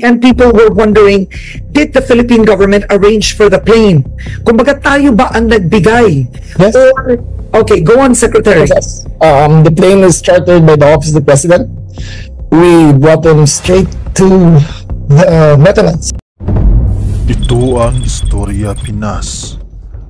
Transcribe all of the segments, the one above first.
And people were wondering, did the Philippine government arrange for the plane? Kumbaga tayo ba ang nagbigay? Yes. Or, okay, go on, Secretary. Yes. The plane is chartered by the Office of the President. We brought them straight to the Netherlands. Ito ang Istorya Pinas.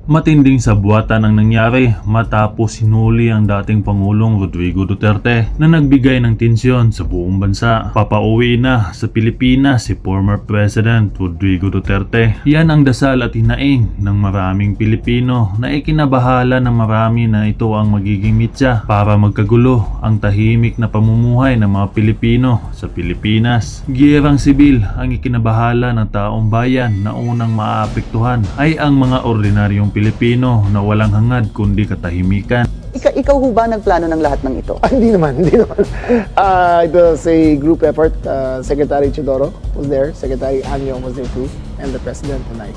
Matinding sabwatan ang nangyari matapos hinuli ang dating Pangulong Rodrigo Duterte na nagbigay ng tensyon sa buong bansa. Papauwi na sa Pilipinas si former President Rodrigo Duterte. Yan ang dasal at hinaing ng maraming Pilipino na ikinabahala ng marami na ito ang magiging mitya para magkagulo ang tahimik na pamumuhay ng mga Pilipino sa Pilipinas. Giyerang sibil ang ikinabahala ng taong bayan na unang maaapektuhan ay ang mga ordinaryong Pilipino na walang hangad kundi katahimikan. Ikaw ho ba nagplano ng lahat ng ito? Hindi naman. It was a group effort. Secretary Chidoro was there, Secretary Anyo was there too, and the President and I.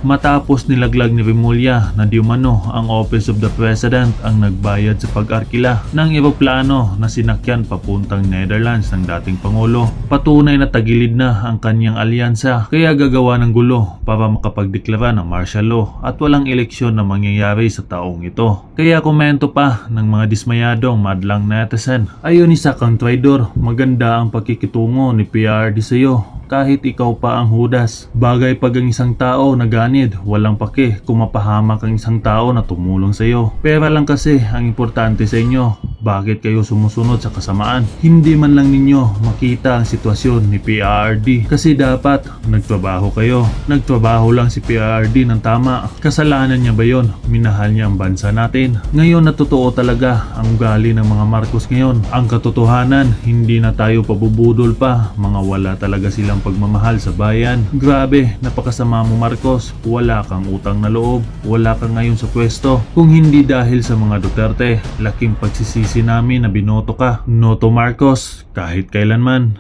Matapos nilaglag ni Remulla na di umano ang Office of the President ang nagbayad sa pag-arkila ng eroplano na sinakyan papuntang Netherlands ng dating Pangulo. Patunay na tagilid na ang kanyang alyansa kaya gagawa ng gulo para makapagdeklara ng martial law at walang eleksyon na mangyayari sa taong ito. Kaya komento pa ng mga dismayadong madlang netizen. Ayon ni Sakang Traidor, maganda ang pakikitungo ni PRD sa iyo. Kahit ikaw pa ang hudas, bagay pag ang isang tao na ganid, walang pake kung mapahamak ang isang tao na tumulong sa iyo. Pera lang kasi ang importante sa inyo. Bakit kayo sumusunod sa kasamaan? Hindi man lang ninyo makita ang sitwasyon ni PRD kasi dapat nagtrabaho kayo. Nagtrabaho lang si PRD ng tama. Kasalanan niya ba yon? Minahal niya ang bansa natin. Ngayon na totoo talaga ang ugali ng mga Marcos ngayon. Ang katotohanan, hindi na tayo pabubudol pa. Mga wala talaga silang pagmamahal sa bayan. Grabe, napakasama mo Marcos. Wala kang utang na loob. Wala kang ngayon sa pwesto. Kung hindi dahil sa mga Duterte, laking pagsisisi namin na binoto ka. Noto Marcos, kahit kailanman.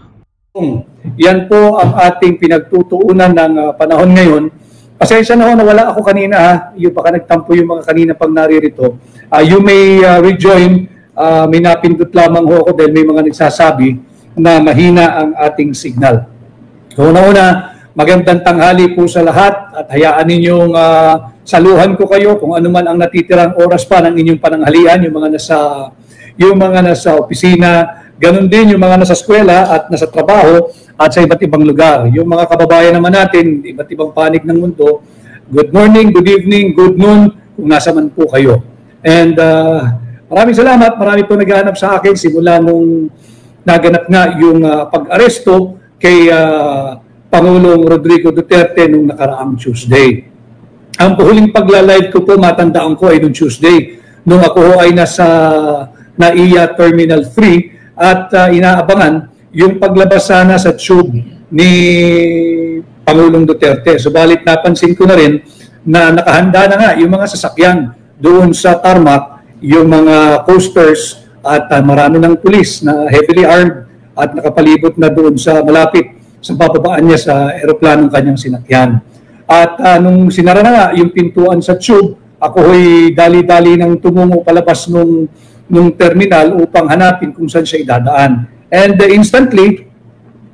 Yan po ang ating pinagtutuunan ng panahon ngayon. Pasensya na ho na wala ako kanina ha. Yung baka nagtampo yung mga kanina pag naririto. You may rejoin. May napindot lamang ho ako dahil may mga nagsasabi na mahina ang ating signal. So una-una, magandang tanghali po sa lahat at hayaan ninyong saluhan ko kayo kung ano man ang natitirang oras pa ng inyong pananghalian, yung mga nasa opisina, ganun din yung mga nasa eskwela at nasa trabaho at sa iba't ibang lugar. Yung mga kababayan naman natin, iba't ibang panig ng mundo, good morning, good evening, good noon, kung nasa man po kayo. And maraming salamat, marami po naghahanap sa akin simula nung naganap nga yung pag-aresto kay Pangulong Rodrigo Duterte nung nakaraang Tuesday. Ang huling pagla-live ko po, matandaan ko ay nung Tuesday, nung ako ay nasa NAIA Terminal 3 at inaabangan yung paglabas sana sa tube ni Pangulong Duterte. Subalit napansin ko na rin na nakahanda na nga yung mga sasakyan doon sa tarmac, yung mga coasters at marami ng pulis na heavily armed at nakapalibot na doon sa malapit sa bababaan niya sa eroplanong kanyang sinakyan. At nung sinara na nga yung pintuan sa tube, ako ay dali-dali nang tumungo palabas nung terminal upang hanapin kung saan siya idadaan. And instantly,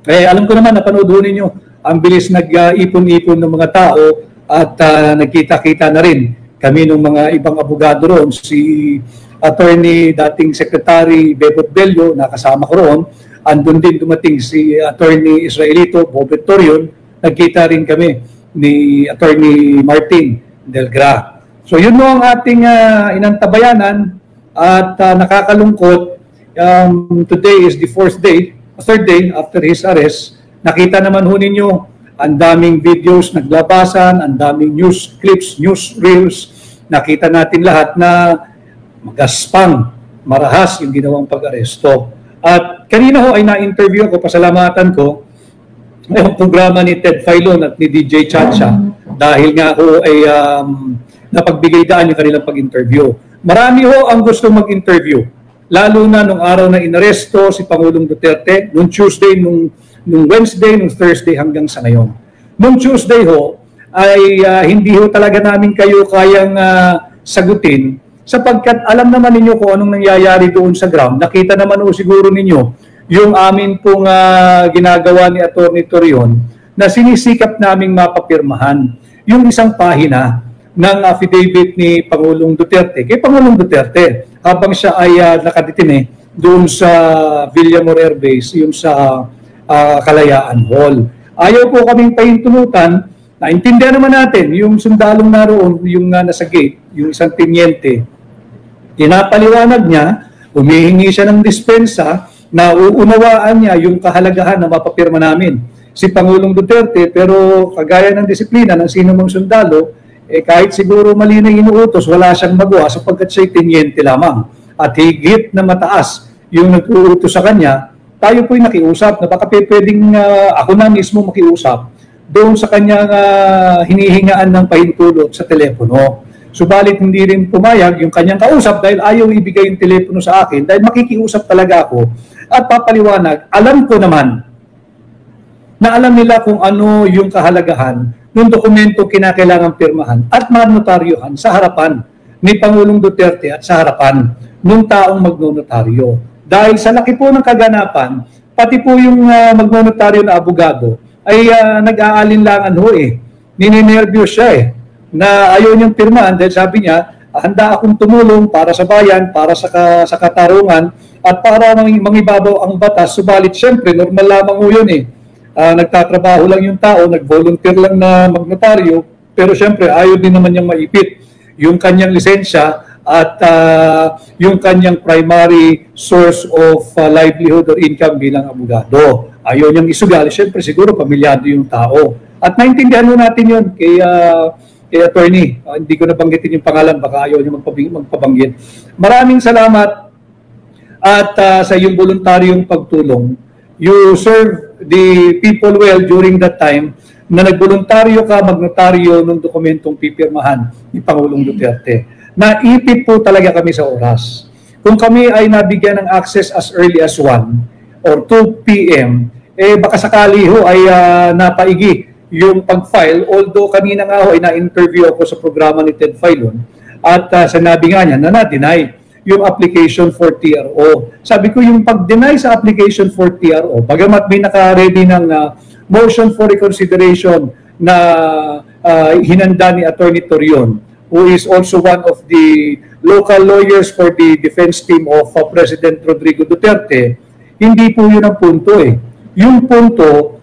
alam ko naman, napanood ninyo, ang bilis nag-ipon-ipon ng mga tao at nagkita-kita na rin kami ng mga ibang abogado roon, si Attorney dating Secretary Bebot Bello, nakasama ko roon. Andun din dumating si Attorney Israelito Bobet Torion. Nagkita rin kami ni Attorney Martin Delgra. So yun mo ang ating inantabayanan at nakakalungkot. Today is the third day after his arrest. Nakita naman ho ninyo ang daming videos naglabasan, ang daming news clips, news reels. Nakita natin lahat na magaspang, marahas yung ginawang pag-aresto. At kanina ho ay na-interview ako, pasalamatan ko, yung programa ni Ted Filon at ni DJ Chacha dahil nga ho ay napagbigay daan yung kanilang pag-interview. Marami ho ang gusto mag-interview, lalo na nung araw na inaresto si Pangulong Duterte, nung Tuesday, nung Wednesday, nung Thursday hanggang sa ngayon. Nung Tuesday ho, ay hindi ho talaga namin kayo kayang sapagkat alam naman ninyo kung anong nangyayari doon sa ground. Nakita naman ho siguro ninyo yung amin pong ginagawa ni Atty. Torion na sinisikap naming mapapirmahan yung isang pahina ng affidavit ni Pangulong Duterte. Kay Pangulong Duterte, habang siya ay nakadetine doon sa Villamor Air Base, yung sa Kalayaan Hall. Ayaw po kaming pahintulutan. Naintindihan naman natin yung sundalong naroon, yung nasa gate, yung isang tenyente. Tinapaliwanag niya, humihingi siya ng dispensa na uunawaan niya yung kahalagahan na mapapirma namin si Pangulong Duterte, pero kagaya ng disiplina ng sino mang sundalo, kahit siguro mali na inuutos, wala siyang magawa sapagkat siya'y tenyente lamang. At higit na mataas yung nag-uutos sa kanya, tayo po'y nakiusap na baka pwedeng ako na mismo makiusap doon sa kanyang hinihingaan ng pahintulot sa telepono. Subalit hindi rin pumayag yung kanyang kausap dahil ayaw ibigay yung telepono sa akin dahil makikiusap talaga ako at papaliwanag. Alam ko naman na alam nila kung ano yung kahalagahan ng dokumento kinakailangan pirmahan at manotaryohan sa harapan ni Pangulong Duterte at sa harapan ng taong magnonotaryo. Dahil sa laki po ng kaganapan, pati po yung magnonotaryo na abogado ay nag-aalinlangan ho Nininervyos siya na ayaw niyang pirmahan dahil sabi niya, handa akong tumulong para sa bayan, para sa katarungan, at para mangibabaw ang batas. Subalit, syempre, normal lamang ho yun nagtatrabaho lang yung tao, nag-volunteer lang na magnotaryo, pero syempre, ayaw din naman niyang maipit yung kanyang lisensya at yung kanyang primary source of livelihood or income bilang abogado. Ayaw niyang isugali. Syempre, siguro, pamilyado yung tao. At naintindihan mo natin yun kay attorney. Hindi ko nabanggitin yung pangalan, baka ayaw niya magpabanggit. Maraming salamat at sa iyong voluntaryong pagtulong. You serve the people well during that time na nagboluntaryo ka magnotaryo ng dokumentong pipirmahan ni Pangulong Duterte. Naipit po talaga kami sa oras. Kung kami ay nabigyan ng access as early as 1 or 2 p.m., baka sakali ho ay napaigi yung pag-file, although kanina nga ho ay na-interview ako sa programa ni Ted Filon at sinabi nga niya na na-deny yung application for TRO. Sabi ko yung pag-deny sa application for TRO, bagamat may naka-ready ng motion for reconsideration na hinanda ni Atty. Torion, who is also one of the local lawyers for the defense team of President Rodrigo Duterte, hindi po yun ang punto Yung punto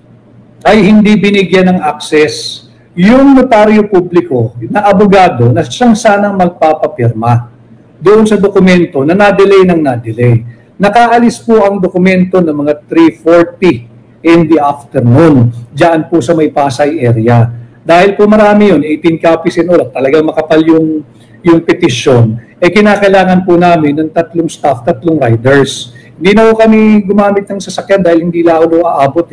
ay hindi binigyan ng access yung notaryo publiko na abogado na siyang sanang magpapapirma doon sa dokumento na na-delay ng na-delay. Nakaalis po ang dokumento ng mga 3:40 in the afternoon diyan po sa may Pasay area. Dahil po marami yun, 18 copies in all, talagang makapal yung petition, kinakailangan po namin ng 3 staff, 3 riders. Hindi na po kami gumamit ng sasakyan dahil hindi lalo aabot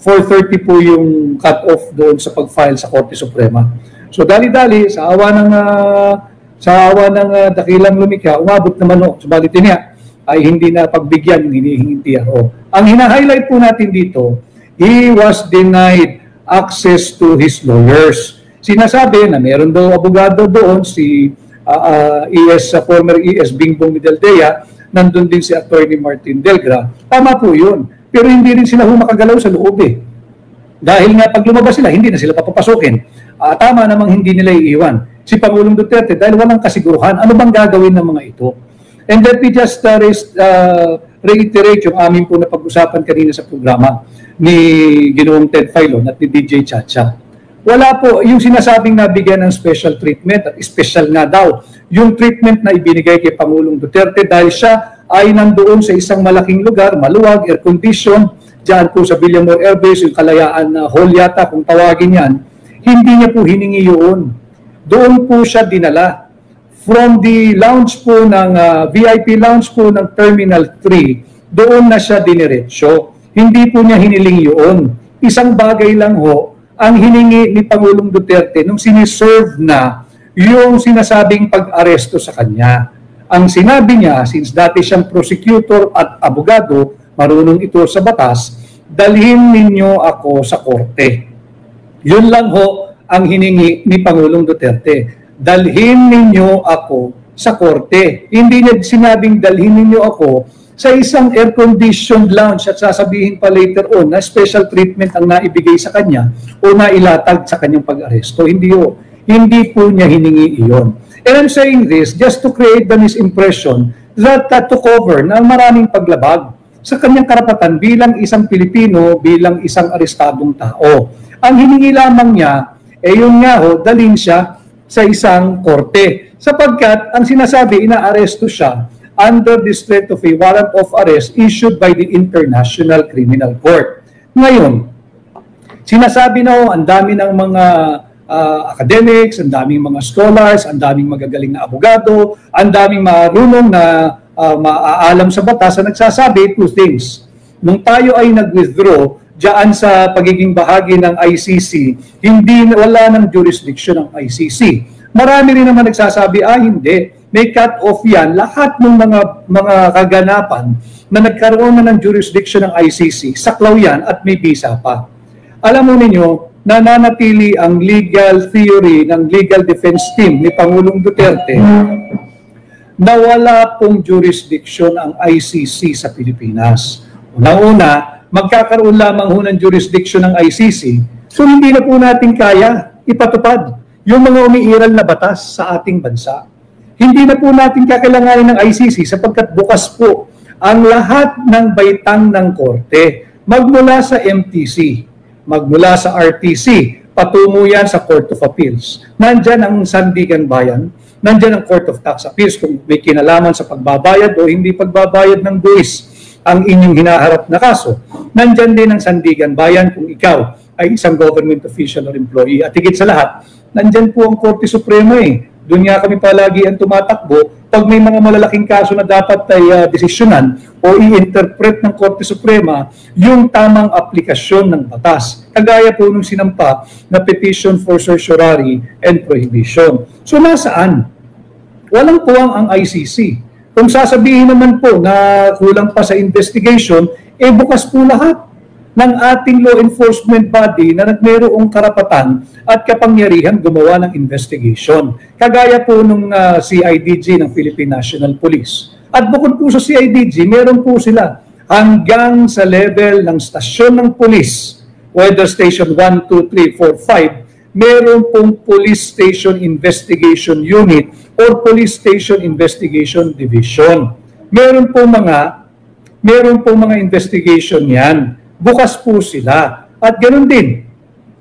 4:30 po yung cut-off doon sa pag-file sa Korte Suprema. So dali-dali, sa awa ng dakilang lumikha, umabot naman subalit niya ay hindi na pagbigyan ng hinihinging TRO. Ang hina-highlight po natin dito, he was denied access to his lawyers. Sinasabi na meron daw abogado doon, si former ES Bingbong Midaldea, nandun din si Atty. Martin Delgra. Tama po yun. Pero hindi rin sila makagalaw sa loob Dahil nga pag lumabas sila, hindi na sila papapasukin. Tama namang hindi nila iiwan si Pangulong Duterte dahil walang kasiguruhan. Ano bang gagawin ng mga ito? And let me just reiterate yung amin po na pag-usapan kanina sa programa ni Ginoong Ted Filon at ni DJ Chacha. Wala po yung sinasabing nabigyan ng special treatment at special nga daw yung treatment na ibinigay kay Pangulong Duterte dahil siya ay nandoon sa isang malaking lugar, maluwag, air-condition, dyan po sa Villamor Air Base, yung Kalayaan Hall yata kung tawagin yan, hindi niya po hiningi yun. Doon po siya dinala. From the lounge po ng VIP lounge po ng Terminal 3, doon na siya diniretso. Hindi po niya hiniling yun. Isang bagay lang ho, ang hiningi ni Pangulong Duterte nung siniserve na yung sinasabing pag-aresto sa kanya. Ang sinabi niya, since dati siyang prosecutor at abogado, marunong ito sa batas, dalhin ninyo ako sa korte. Yun lang ho ang hiningi ni Pangulong Duterte. Dalhin ninyo ako sa korte. Hindi niya sinabing dalhin ninyo ako sa isang air-conditioned lounge at sasabihin pa later on na special treatment ang naibigay sa kanya o nailatag sa kanyang pag-aresto. Hindi po niya hiningi iyon. And I'm saying this just to create the misimpression that to cover na maraming paglabag sa kanyang karapatan bilang isang Pilipino, bilang isang arestadong tao. Ang hiningi lamang niya, yun nga dalhin siya sa isang korte. Sapagkat ang sinasabi, inaaresto siya under the strength of a warrant of arrest issued by the International Criminal Court. Ngayon, sinasabi na ang dami ng mga academics, ang daming mga scholars, ang daming magagaling na abogado, ang daming marunong na maaalam sa batas na nagsasabi two things. Nung tayo ay nag-withdraw diyan sa pagiging bahagi ng ICC, wala ng jurisdiction ng ICC. Marami rin naman nagsasabi, hindi. May cut-off yan. Lahat ng mga kaganapan na nagkaroon na ng jurisdiction ng ICC, saklaw yan at may visa pa. Alam mo ninyo, nananatili ang legal theory ng legal defense team ni Pangulong Duterte na wala pong jurisdiction ang ICC sa Pilipinas. Unang-una, magkakaroon lamang ng jurisdiction ng ICC, so hindi na po natin kaya ipatupad yung mga umiiral na batas sa ating bansa. Hindi na po natin kakailanganin ng ICC sapagkat bukas po ang lahat ng baitang ng korte, magmula sa MTC, magmula sa RTC, patungo yan sa Court of Appeals. Nandyan ang Sandigan Bayan, nandyan ang Court of Tax Appeals kung may kinalaman sa pagbabayad o hindi pagbabayad ng buwis ang inyong hinaharap na kaso. Nandyan din ang Sandigan Bayan kung ikaw ay isang government official or employee. At higit sa lahat, nandyan po ang Korte Suprema Doon nga kami palagi ang tumatakbo pag may mga malalaking kaso na dapat ay desisyonan o i-interpret ng Korte Suprema yung tamang aplikasyon ng batas. Kagaya po nung sinampa na petition for certiorari and prohibition. So nasaan? Walang puwang ang ICC. Kung sasabihin naman po na kulang pa sa investigation, bukas po lahat ng ating law enforcement body na nagmeroong karapatan at kapangyarihan gumawa ng investigation. Kagaya po nung CIDG ng Philippine National Police. At bukod po sa CIDG, meron po sila hanggang sa level ng stasyon ng police, whether station 1, 2, 3, 4, 5, meron pong Police Station Investigation Unit or Police Station Investigation Division. Meron pong mga investigation yan. Bukas po sila. At ganoon din,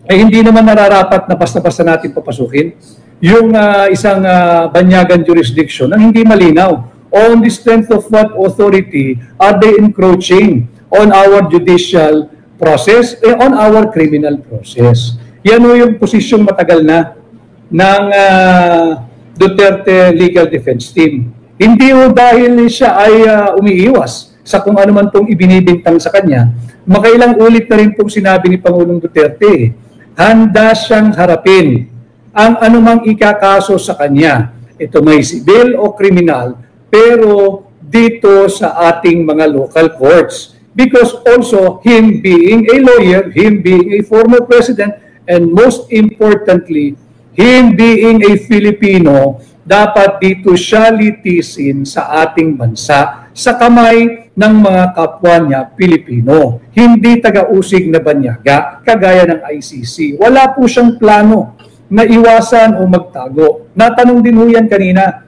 hindi naman nararapat na basta-basta natin papasukin yung isang banyagan jurisdiction na hindi malinaw. On the strength of what authority are they encroaching on our judicial process and on our criminal process? Yan o yung posisyong matagal na ng Duterte Legal Defense Team. Hindi o dahil siya ay umiiwas sa kung ano man pong ibinibintang sa kanya, makailang ulit na rin pong sinabi ni Pangulong Duterte, handa siyang harapin ang anumang ikakaso sa kanya. Ito may civil o criminal, pero dito sa ating mga local courts. Because also, him being a lawyer, him being a former president, and most importantly, him being a Filipino, dapat dito siya litisin sa ating bansa sa kamay ng mga kapwa niya Pilipino. Hindi taga-usig na banyaga, kagaya ng ICC. Wala po siyang plano na iwasan o magtago. Natanong din ho yan kanina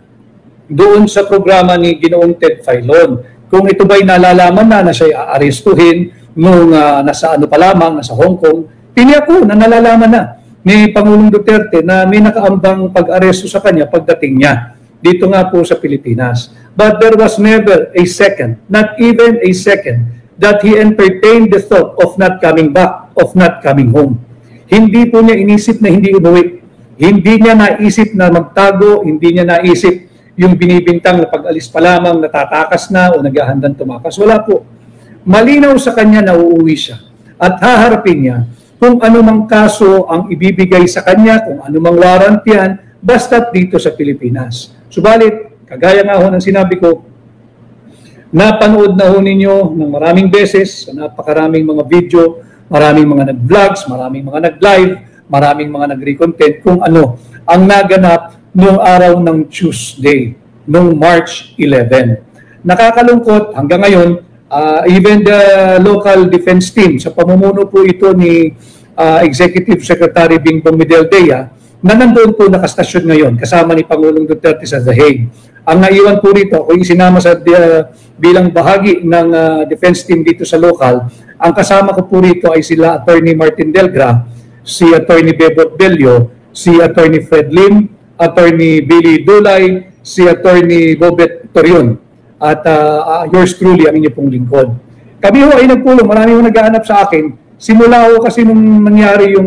doon sa programa ni Ginoong Ted Filon. Kung ito ba'y nalalaman na siya aarestuhin nung nasa ano pa lamang, nasa Hong Kong, tiniyak ko na nalalaman na ni Pangulong Duterte na may nakaambang pag-aresto sa kanya pagdating niya dito nga po sa Pilipinas. But there was never a second, not even a second, that he entertained the thought of not coming back, of not coming home. Hindi po niya inisip na hindi umuwi. Hindi niya naisip na magtago, hindi niya naisip yung binibintang na pag-alis pa lamang, natatakas na o naghahandang tumakas. Wala po. Malinaw sa kanya na uuwi siya. At haharapin niya kung anumang kaso ang ibibigay sa kanya, kung anumang warrant yan, basta't dito sa Pilipinas. Subalit, kagaya nga ho ng sinabi ko, napanood na ho ninyo ng maraming beses, sa napakaraming mga video, maraming mga nag-vlogs, maraming mga nag-live, maraming mga nag-recontent kung ano ang naganap noong araw ng Tuesday, noong March 11. Nakakalungkot hanggang ngayon, even the local defense team, sa pamumuno po ito ni Executive Secretary Bingbong Medaldea, na nandoon po nakastasyon ngayon kasama ni Pangulong Duterte sa The Hague. Ang naiwan po rito, ako yung sinama sa bilang bahagi ng defense team dito sa local, ang kasama ko po rito ay sila Attorney Martin Delgra, si Attorney Bebot Bello, si Attorney Fred Lim, Attorney Billy Dulay, si Attorney Bobet Torion, at yours truly, ang inyo pong lingkod. Kami ho ay nagpulong, marami ho nag-aanap sa akin. Simula ho kasi nung nangyari yung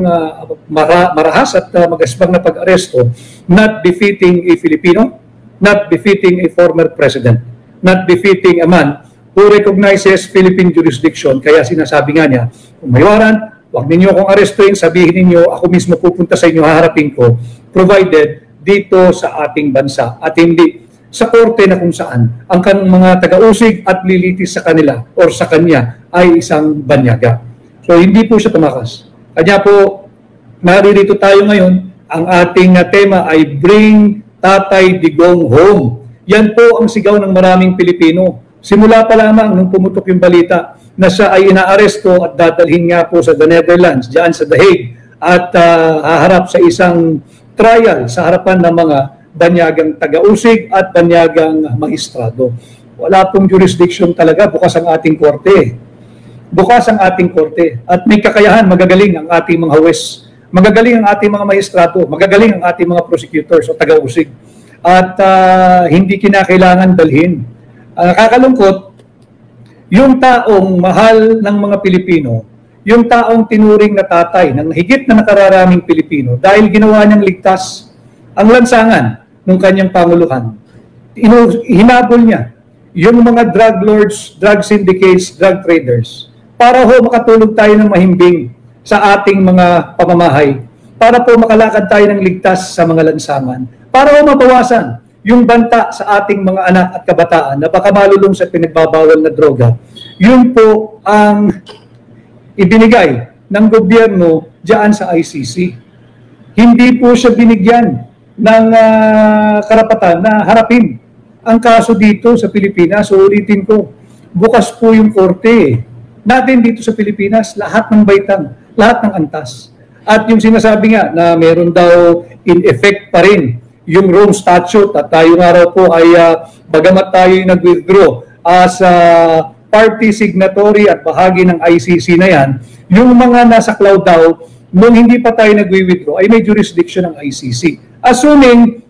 marahas at magasbang na pag-aresto, not befitting a Filipino, not befitting a former president, not befitting a man who recognizes Philippine jurisdiction. Kaya sinasabi nga niya, kung may warrant, huwag ninyo akong arestuin, sabihin ninyo, ako mismo pupunta sa inyo, haharapin ko, provided dito sa ating bansa at hindi sa korte na kung saan ang mga taga-usig at lilitis sa kanila or sa kanya ay isang banyaga. So hindi po siya tumakas. Kanya po, naririto tayo ngayon, ang ating tema ay Bring Tatay Digong Home. Yan po ang sigaw ng maraming Pilipino. Simula pa lamang nung pumutok yung balita na siya ay inaaresto at dadalhin nga po sa the Netherlands, diyan sa The Hague, at haharap sa isang trial sa harapan ng mga banyagang taga-usig at banyagang maestrado. Wala pong jurisdiction talaga, bukas ang ating korte. Bukas ang ating korte at may kakayahan, magagaling ang ating mga huwes, magagaling ang ating mga maestrado, magagaling ang ating mga prosecutors o taga-usig at hindi kinakailangan dalhin. Nakakalungkot, yung taong mahal ng mga Pilipino, yung taong tinuring na tatay ng higit na nakararaming Pilipino dahil ginawa niyang ligtas ang lansangan ng kanyang panguluhan, hinabol niya yung mga drug lords, drug syndicates, drug traders, para ho makatulog tayo ng mahimbing sa ating mga pamamahay, para po makalakad tayo ng ligtas sa mga lansangan, para ho mabawasan yung banta sa ating mga anak at kabataan na baka malulong sa pinagbabawal na droga. Yun po ang ibinigay ng gobyerno diyan sa ICC. Hindi po siya binigyan ng karapatan na harapin ang kaso dito sa Pilipinas. So ulitin ko, bukas po yung korte natin dito sa Pilipinas, lahat ng baitang, lahat ng antas. At yung sinasabi nga na meron daw in effect pa rin yung Rome Statute at tayo nga raw po ay bagamat tayo nag-withdraw as party signatory at bahagi ng ICC na yan, yung mga nasa cloud daw, nung hindi pa tayo nag-withdraw ay may jurisdiction ng ICC. Assuming,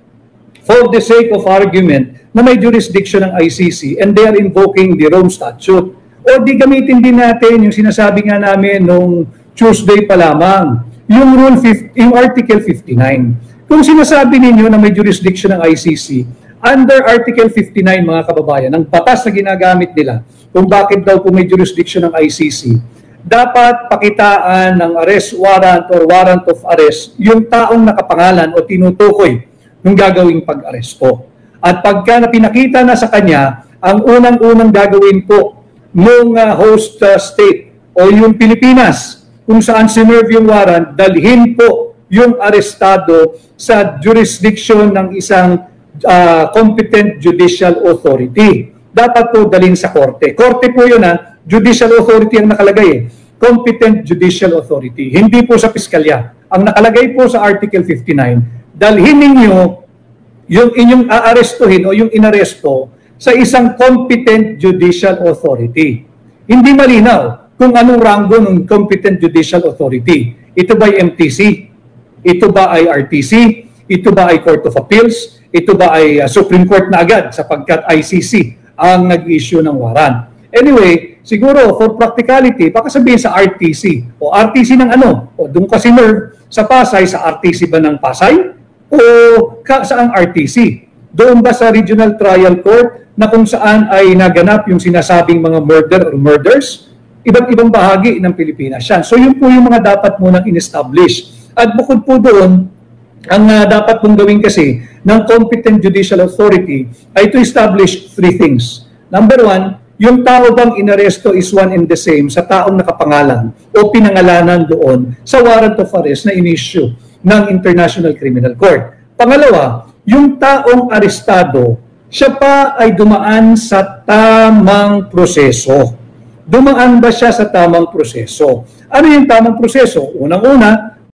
for the sake of argument, na may jurisdiction ng ICC and they are invoking the Rome Statute, o di gamitin din natin yung sinasabi nga namin nung Tuesday pa lamang, yung Article 59. Kung sinasabi ninyo na may jurisdiction ng ICC, under Article 59 mga kababayan, ang batas na ginagamit nila kung bakit daw po may jurisdiction ng ICC, dapat pakitaan ng arrest warrant or warrant of arrest yung taong nakapangalan o tinutukoy ng gagawing pag-aresto. At pagka napinakita na sa kanya, ang unang-unang gagawin po ng host state o yung Pilipinas kung saan sinerve yung warrant, dalhin po yung arestado sa jurisdiction ng isang competent judicial authority. Dapat po dalhin sa korte. Korte po yun judicial authority ang nakalagay Competent judicial authority. Hindi po sa piskalya. Ang nakalagay po sa Article 59, dalhin ninyo yung inyong aarestuhin o yung inaresto sa isang competent judicial authority. Hindi malinaw kung anong ranggo ng competent judicial authority. Ito ba ay MTC? Ito ba ay RTC? Ito ba ay Court of Appeals? Ito ba ay Supreme Court na agad sapagkat ICC ang nag-issue ng warrant? Anyway, siguro for practicality, baka sabihin sa RTC. O RTC ng ano? O doon kasi nerve sa Pasay, sa RTC ba ng Pasay? O saang RTC? Doon ba sa Regional Trial Court na kung saan ay naganap yung sinasabing mga murder or murders? Iba't ibang bahagi ng Pilipinas yan. So yun po yung mga dapat munang in-establish. At bukod po doon, ang dapat pong gawin kasi ng competent judicial authority ay to establish three things. Number one, yung tao bang inaresto is one and the same sa taong nakapangalan o pinangalanan doon sa warrant of arrest na in-issue ng International Criminal Court. Pangalawa, yung taong arestado, siya pa ay dumaan sa tamang proseso. Dumaan ba siya sa tamang proseso? Ano yung tamang proseso? Unang-una,